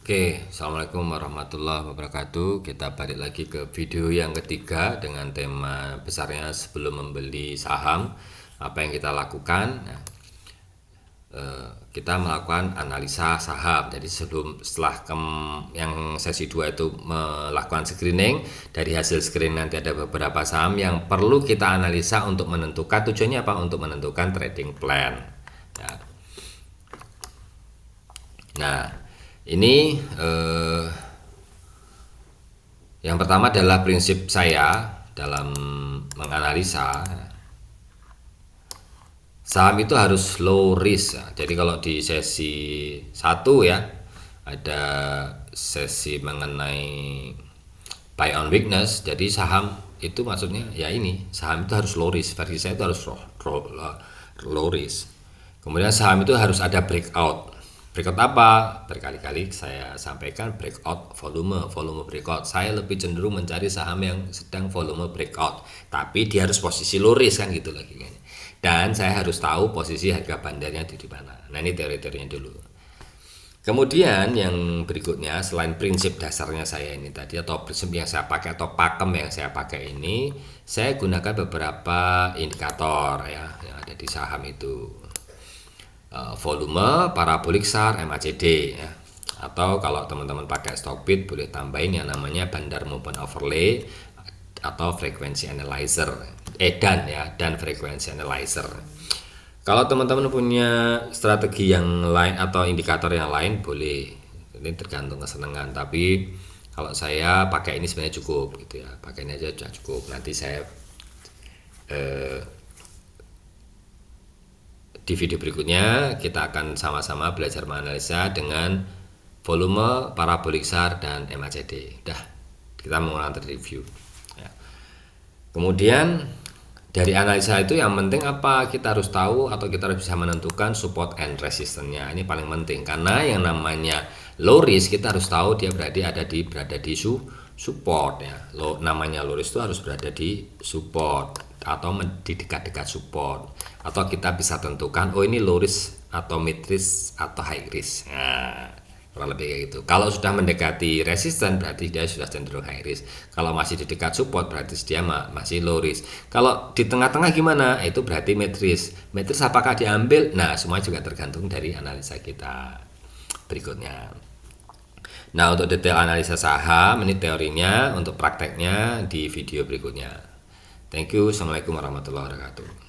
Oke, Assalamualaikum warahmatullahi wabarakatuh. Kita balik lagi ke video yang ketiga dengan tema besarnya sebelum membeli saham, apa yang kita lakukan. Nah, kita melakukan analisa saham. Jadi setelah yang sesi 2 itu melakukan screening, dari hasil screening nanti ada beberapa saham yang perlu kita analisa untuk menentukan tujuannya apa? Untuk menentukan trading plan. Ya. Nah, ini yang pertama adalah prinsip saya dalam menganalisa saham itu harus low risk. Jadi kalau di sesi 1 ya ada sesi mengenai buy on weakness. Jadi saham itu maksudnya ya ini saham itu harus low risk. Versi saya itu harus low risk. Kemudian saham itu harus ada breakout. Breakout apa? Berkali-kali saya sampaikan breakout volume breakout. Saya lebih cenderung mencari saham yang sedang volume breakout, tapi dia harus posisi low risk kan gitu lagi kan. Dan saya harus tahu posisi harga bandarnya di mana. Nah, ini teori-teorinya dulu. Kemudian yang berikutnya selain prinsip dasarnya saya ini tadi atau prinsip yang saya pakai atau pakem yang saya pakai ini, saya gunakan beberapa indikator ya yang ada di saham itu. Volume, parabolik SAR, MACD ya. Atau kalau teman-teman pakai Stockbit boleh tambahin yang namanya bandar movement overlay atau frequency analyzer dan frequency analyzer. Kalau teman-teman punya strategi yang lain atau indikator yang lain boleh, ini tergantung kesenangan, tapi kalau saya pakai ini sebenarnya cukup gitu ya, pakai ini aja sudah cukup. Nanti saya di video berikutnya kita akan sama-sama belajar menganalisa dengan volume, parabolik SAR, dan MACD. Udah, kita mengulang review. Ya. Kemudian dari analisa itu yang penting apa? Kita harus tahu atau kita harus bisa menentukan support and resistance-nya. Ini paling penting karena yang namanya low risk kita harus tahu dia berada di support ya. Namanya low risk itu harus berada di support atau di dekat-dekat support, atau kita bisa tentukan oh ini low risk atau mid risk atau high risk. Nah, kurang lebih kayak gitu. Kalau sudah mendekati resisten berarti dia sudah cenderung high risk. Kalau masih di dekat support berarti dia masih low risk. Kalau di tengah-tengah gimana? Itu berarti mid risk. Mid risk apakah diambil? Nah, semua juga tergantung dari analisa kita berikutnya. Nah, untuk detail analisa saham ini teorinya, untuk prakteknya di video berikutnya. Thank you. Assalamualaikum warahmatullahi wabarakatuh.